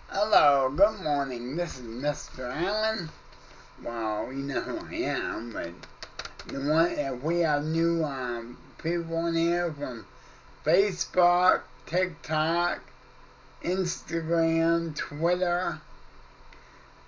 Hello, good morning. This is Mr. Allen. Well, you know who I am, but if we have new people on here from Facebook, TikTok, Instagram, Twitter.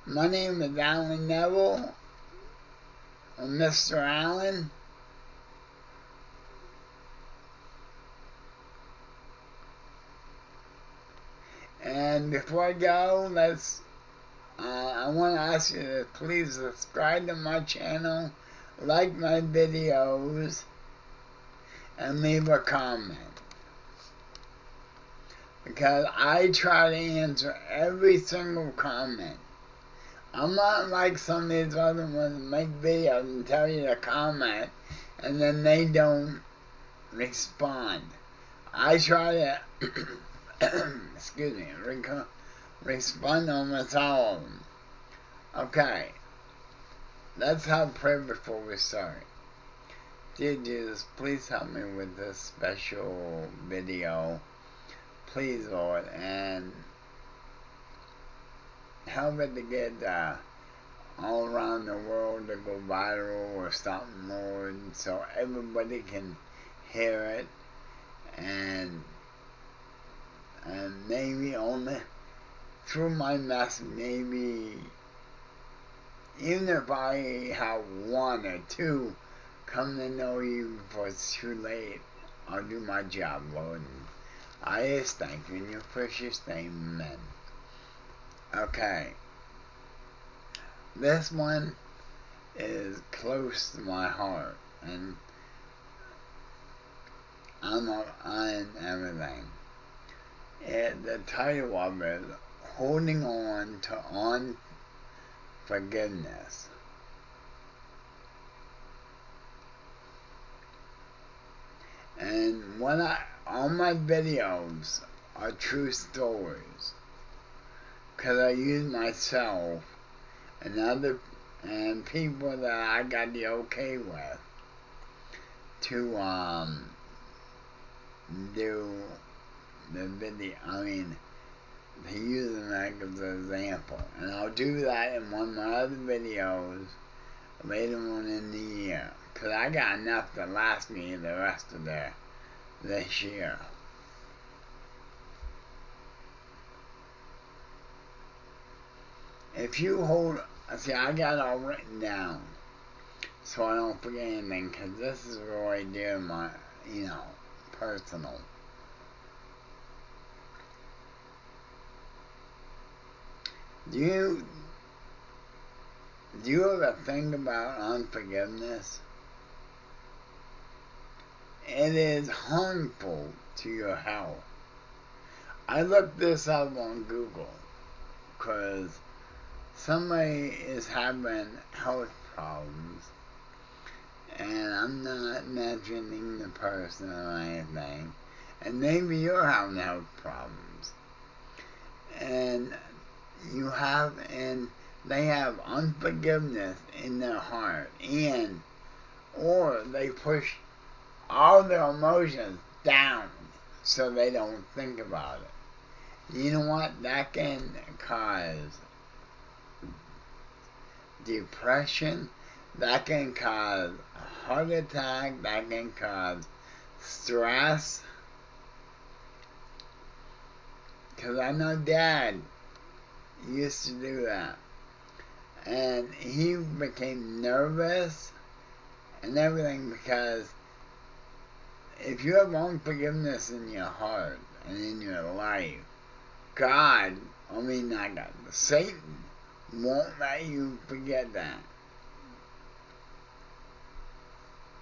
My name is Alan Neville, or Mr. Allen. And before I go, I want to ask you to please subscribe to my channel, like my videos, and leave a comment. Because I try to answer every single comment. I'm not like some of these other ones that make videos and tell you to comment, and then they don't respond. I try to, excuse me, respond to almost all of them. Okay, let's have prayer before we start. Dear Jesus, please help me with this special video. Please, Lord, and help it to get all around the world to go viral or something, Lord, so everybody can hear it, and maybe only through my message, maybe even if I have one or two come to know you before it's too late, I'll do my job, Lord. I just thank you in your precious name, amen. Okay. This one is close to my heart, and I'm on everything. The title of it is Holding On to Unforgiveness. And all my videos are true stories, because I use myself and people that I got the okay with to do the video. I mean, to use them as an example, and I'll do that in one of my other videos later on in the year, because I got enough to last me the rest of this year. If you see, I got it all written down, so I don't forget anything, because this is really dear to my, personal. Do you ever think about unforgiveness? It is harmful to your health. I looked this up on Google because somebody is having health problems, and I'm not mentioning the person or anything, and maybe you're having health problems, and they have unforgiveness in their heart, or they push all their emotions down so they don't think about it. You know what? That can cause depression, that can cause a heart attack, that can cause stress. Because I know Dad used to do that. And he became nervous and everything, because if you have unforgiveness in your heart and in your life, Satan won't let you forget that.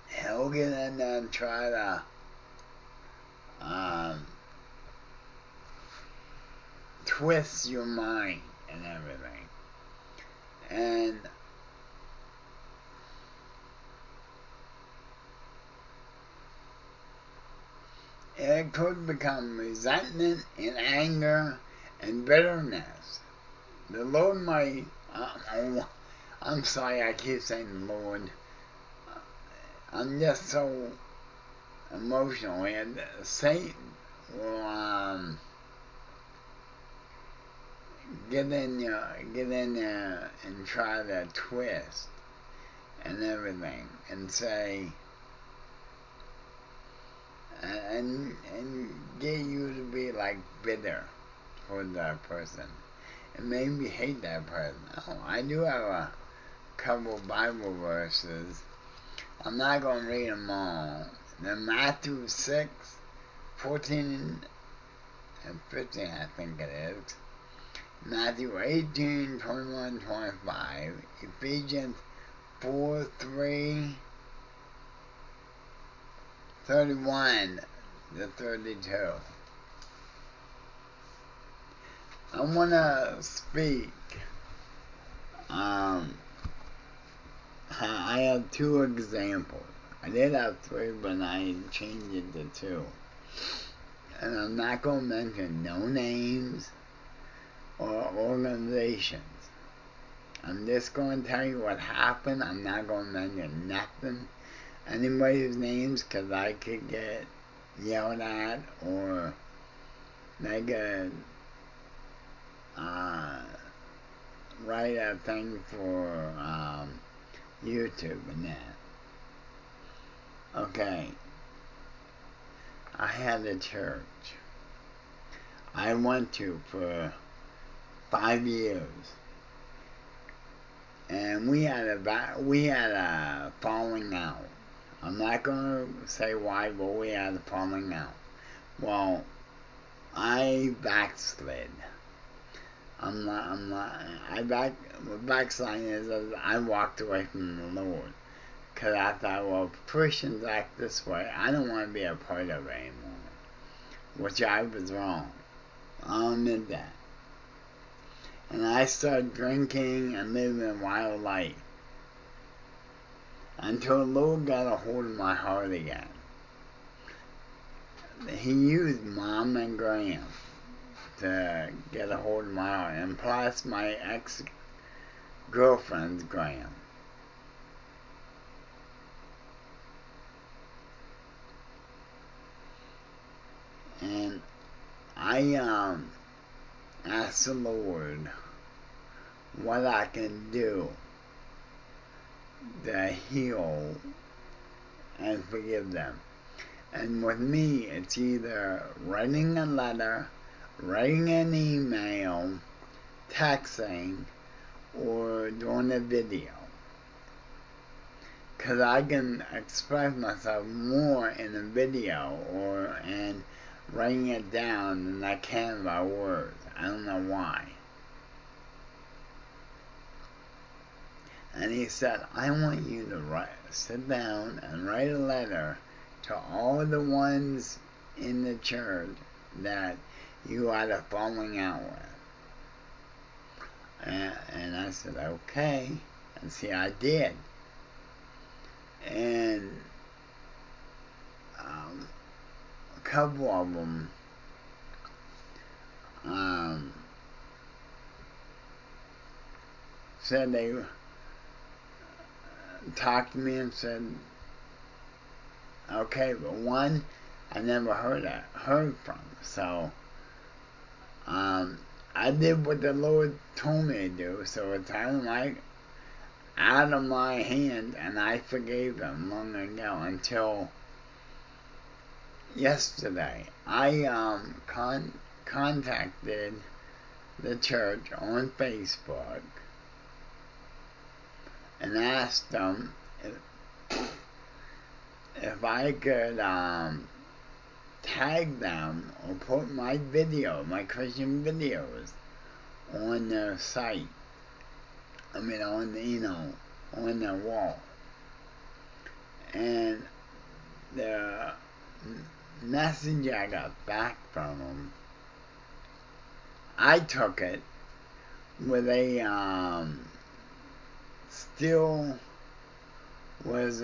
He'll get in there and try to twist your mind and everything. And it could become resentment and anger and bitterness. The Lord might, I'm sorry I keep saying the Lord. I'm just so emotional, and Satan will get in there and try to twist and everything and say and get you to be like bitter toward that person. It made me hate that person. Oh, I do have a couple Bible verses. I'm not going to read them all. They're Matthew 6, 14 and 15, I think it is. Matthew 18, 21, 25. Ephesians 4, 3, 31 to 32. I want to speak. I have two examples. I did have three, but I changed it to two. And I'm not going to mention no names or organizations. I'm just going to tell you what happened. I'm not going to mention nothing, anybody's names, because I could get yelled at or they could write a thing for YouTube and that. Okay. I had a church I went to for 5 years, and we had a falling out. I'm not gonna say why, but we had a falling out. Well, I backslid. Backsliding is I walked away from the Lord. Because I thought, well, if Christians act this way, I don't want to be a part of it anymore. Which I was wrong. I'll admit that. And I started drinking and living a wild life. Until the Lord got a hold of my heart again. He used Mom and Graham to get a hold of my heart. And plus my ex-girlfriend's Graham. And I asked the Lord what I can do to heal and forgive them. And with me, it's either writing a letter, writing an email, texting, or doing a video. Because I can express myself more in a video and writing it down than I can by words. I don't know why. And he said, I want you to sit down and write a letter to all the ones in the church that you had a falling out with. And I said, okay. And see, I did. And a couple of them said they talked to me and said, okay, but one I never heard from. So I did what the Lord told me to do. So it's kind of like out of my hand, and I forgave them long ago until yesterday. I contacted the church on Facebook and asked them if I could tag them or put my Christian videos on their site. I mean, on their wall. And the message I got back from them, I took it with a still was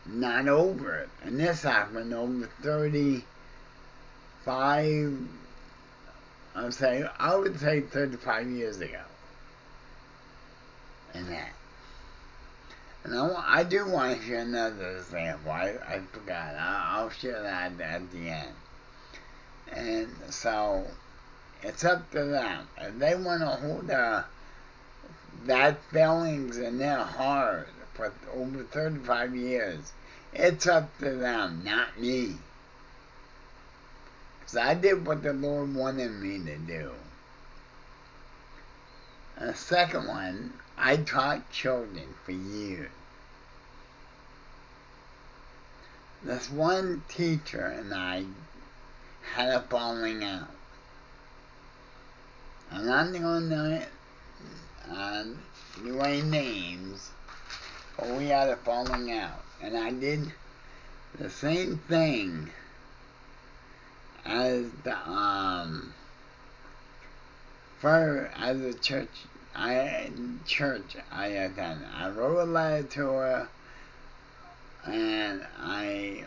not over it. And this happened over 35, I would say 35 years ago. And that. And I do want to share another example. I forgot. I'll share that at the end. And so, it's up to them. If they want to hold bad feelings in their heart for over 35 years, it's up to them, not me. Because I did what the Lord wanted me to do. And the second one, I taught children for years. This one teacher and I had a falling out. I'm not going to do any names, but we had a falling out. And I did the same thing as the as a church I attended. I wrote a letter to her and I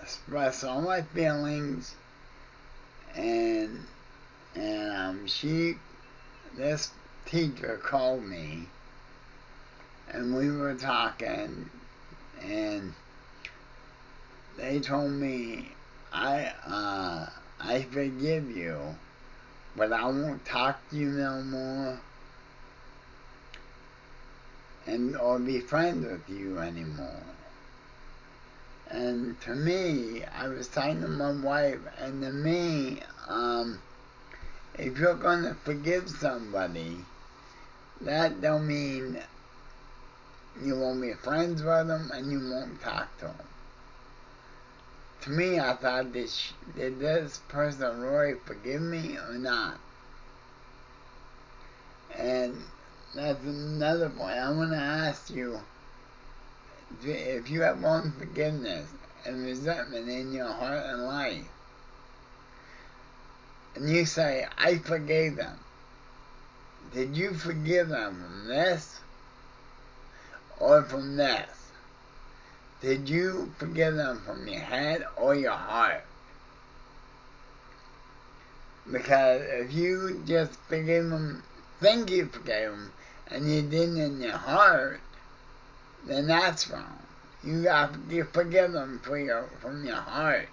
expressed all my feelings, and this teacher called me and we were talking, and they told me I forgive you, but I won't talk to you no more or be friends with you anymore. And to me, I was talking to my wife, and to me, if you're going to forgive somebody, that don't mean you won't be friends with them and you won't talk to them. To me, I thought, did this person really forgive me or not? And that's another point. I want to ask you, if you have unforgiveness and resentment in your heart and life, and you say, I forgave them, did you forgive them from this or from this? Did you forgive them from your head or your heart? Because if you just forgive them, think you forgave them, and you didn't in your heart, then that's wrong. You forgive them from your heart.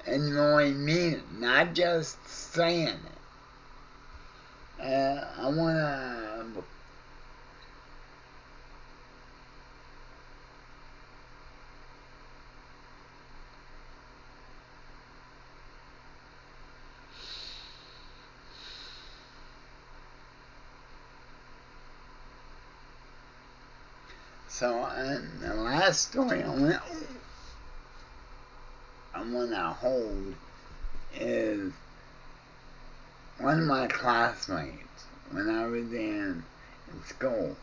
And you really mean it, not just saying it. I want to... So, the last story I want to hold is one of my classmates when I was in school.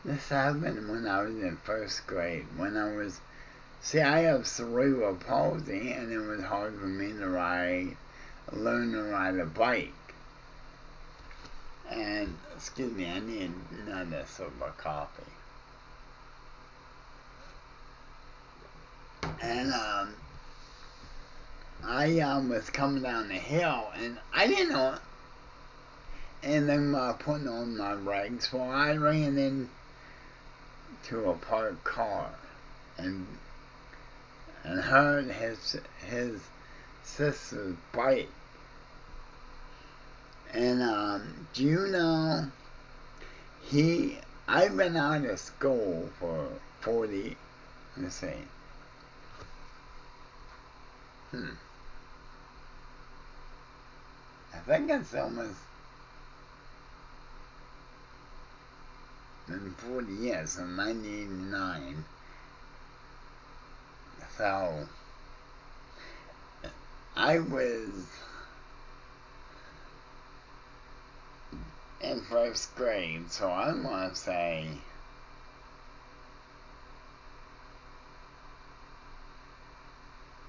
This happened when I was in first grade. I have cerebral palsy, and it was hard for me to learn to ride a bike. And, excuse me, I need another sip of coffee. And I was coming down the hill, and I didn't know anything about putting on my brakes. Well, I ran into a parked car and hurt his sister's bike. And do you know, I've been out of school for 40, let's see. I think it's almost been 40 years, since 1989. So, I was in first grade, so I want to say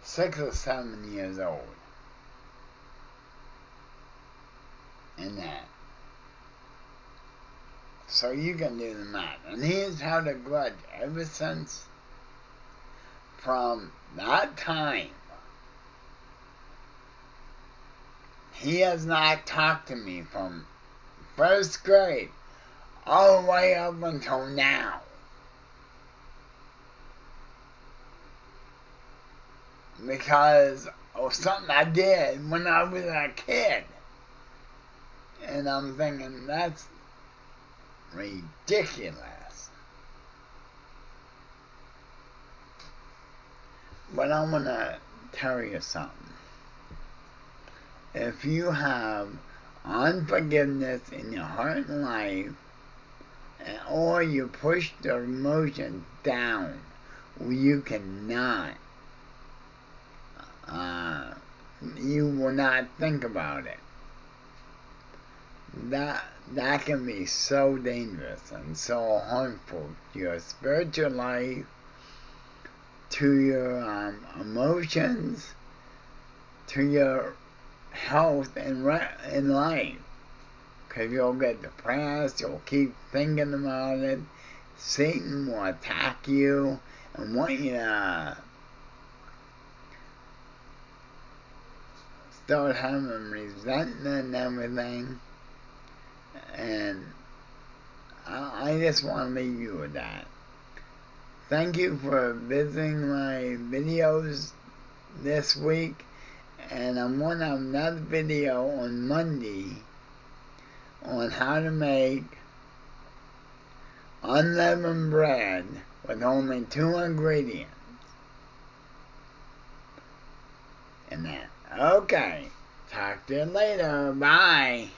6 or 7 years old. In that. So you can do the math. And he has had a grudge ever since. From that time, he has not talked to me from first grade all the way up until now. because of something I did when I was a kid. And I'm thinking, that's ridiculous. But I want to tell you something. If you have unforgiveness in your heart and life, or you push the emotion down, you cannot, you will not think about it. That can be so dangerous and so harmful to your spiritual life, to your emotions, to your health in life. Because you'll get depressed, you'll keep thinking about it. Satan will attack you and want you to start having resentment and everything. And I just want to leave you with that. Thank you for visiting my videos this week. And I'm going to have another video on Monday on how to make unleavened bread with only 2 ingredients. And that. Okay. Talk to you later. Bye.